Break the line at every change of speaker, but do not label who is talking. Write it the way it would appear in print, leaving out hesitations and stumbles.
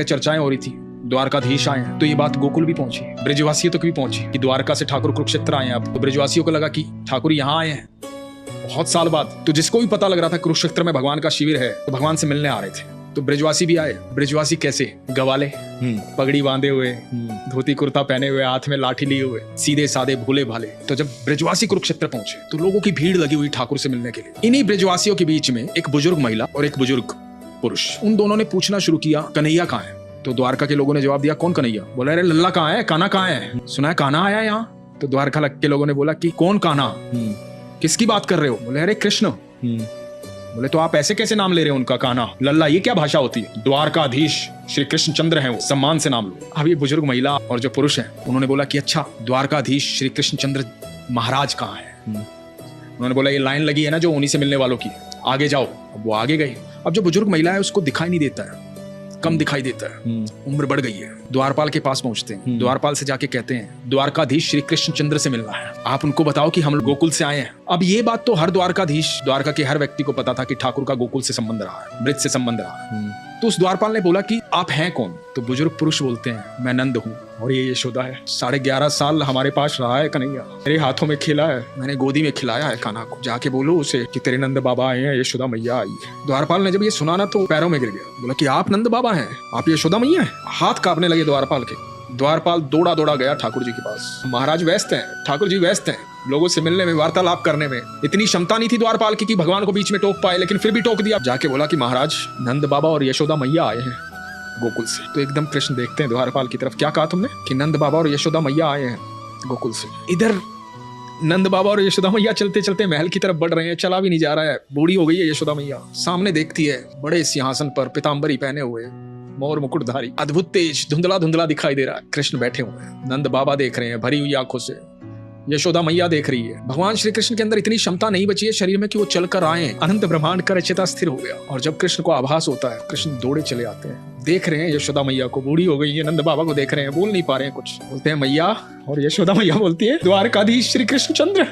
चर्चाएं हो रही थी, द्वारकाधीश आए हैं, तो ये बात गोकुल भी पहुंची, ब्रजवासियों तक भी पहुंची कि द्वारका से ठाकुर कुरुक्षेत्र आए हैं। अब तो ब्रजवासियों को लगा कि ठाकुर यहाँ आए हैं बहुत साल बाद। तो जिसको भी पता लग रहा था कुरुक्षेत्र में भगवान का शिविर है, तो भगवान से मिलने आ रहे थे। तो ब्रजवासी भी आए। ब्रजवासी कैसे? गवाले, पगड़ी बांधे हुए, धोती कुर्ता पहने हुए, हाथ में लाठी लिए हुए, सीधे साधे भोले भाले। तो जब ब्रजवासी कुरुक्षेत्र पहुंचे तो लोगों की भीड़ लगी हुई ठाकुर से मिलने के लिए। इन्हीं ब्रजवासियों के बीच में एक बुजुर्ग महिला और एक बुजुर्ग पुरुष, उन दोनों ने पूछना शुरू किया, कन्हैया कहाँ है? तो द्वारका के लोगों ने जवाब दिया, कौन कन्हैया? बोला, अरे लल्ला कहाँ है, कान्हा कहाँ है? सुना है कान्हा आया यहाँ? तो द्वारका के लोगों ने बोला कि कौन कान्हा? किसकी बात कर रहे हो? बोले, अरे कृष्ण। बोले, तो आप ऐसे कैसे नाम ले रहे हो उनका, कान्हा, लल्ला, ये क्या भाषा होती है? द्वारकाधीश श्री कृष्ण चंद्र है, वो सम्मान से नाम लो। अब ये बुजुर्ग महिला और जो पुरुष है उन्होंने बोला कि अच्छा, द्वारकाधीश श्री कृष्ण चंद्र महाराज कहाँ है? उन्होंने बोला, ये लाइन लगी है ना जो उन्हीं से मिलने वालों की, आगे जाओ। अब वो आगे गए। अब जो बुजुर्ग महिला है उसको दिखाई नहीं देता है, कम दिखाई देता है, उम्र बढ़ गई है। द्वारपाल के पास पहुंचते हैं, द्वारपाल से जाके कहते हैं, द्वारकाधीश श्री कृष्ण चंद्र से मिलना है, आप उनको बताओ कि हम लोग गोकुल से आए हैं। अब ये बात तो हर द्वारकाधीश, द्वारका के हर व्यक्ति को पता था कि ठाकुर का गोकुल से संबंध रहा है, ब्रज से संबंध रहा है। तो उस द्वारपाल ने बोला कि आप हैं कौन? तो बुजुर्ग पुरुष बोलते हैं, मैं नंद हूँ और ये यशोदा है। 11.5 साल हमारे पास रहा है कन्हैया, मेरे हाथों में खेला है, मैंने गोदी में खिलाया है कान्हा को, जाके बोलो उसे कि तेरे नंद बाबा आए हैं, यशोदा मैया आई है। द्वारपाल ने जब ये सुना ना तो पैरों में गिर गया। बोला कि आप नंद बाबा हैं, आप यशोदा मैया हैं? हाथ कांपने लगे द्वारपाल के। द्वारपाल दौड़ा दौड़ा गया ठाकुर जी के पास। महाराज व्यस्त हैं, ठाकुर जी व्यस्त हैं, लोगों से मिलने में, वार्तालाप करने में। इतनी क्षमता नहीं थी द्वारपाल की कि भगवान को बीच में टोक पाए, लेकिन फिर भी टोक दिया। जाके बोला कि महाराज, नंद बाबा और यशोदा मैया आए हैं गोकुल से। तो एकदम कृष्ण देखते हैं द्वारपाल की तरफ, क्या कहा तुमने? कि नंद बाबा और यशोदा मैया आए हैं गोकुल से। इधर नंद बाबा और यशोदा मैया चलते चलते महल की तरफ बढ़ रहे हैं, चला भी नहीं जा रहा है, बूढ़ी हो गई है यशोदा मैया। सामने देखती है, बड़े सिंहासन पर पीतांबरी पहने हुए, मोर मुकुटधारी, अद्भुत तेज, धुंधला धुंधला दिखाई दे रहा है। कृष्ण बैठे हुए हैं, नंद बाबा देख रहे हैं भरी हुई आंखों से, यशोदा मैया देख रही है। भगवान श्री कृष्ण के अंदर इतनी क्षमता नहीं बची है शरीर में कि वो चलकर आए। अनंत ब्रह्मांड का रचयिता स्थिर हो गया। और जब कृष्ण को आभास होता है, कृष्ण दौड़े चले आते हैं, देख रहे हैं यशोदा मैया को, बूढ़ी हो गई है, नंद बाबा को देख रहे हैं, बोल नहीं पा रहे हैं कुछ। बोलते हैं मैया, और यशोदा मैया बोलती है, द्वारकाधीश श्री कृष्ण चंद्र।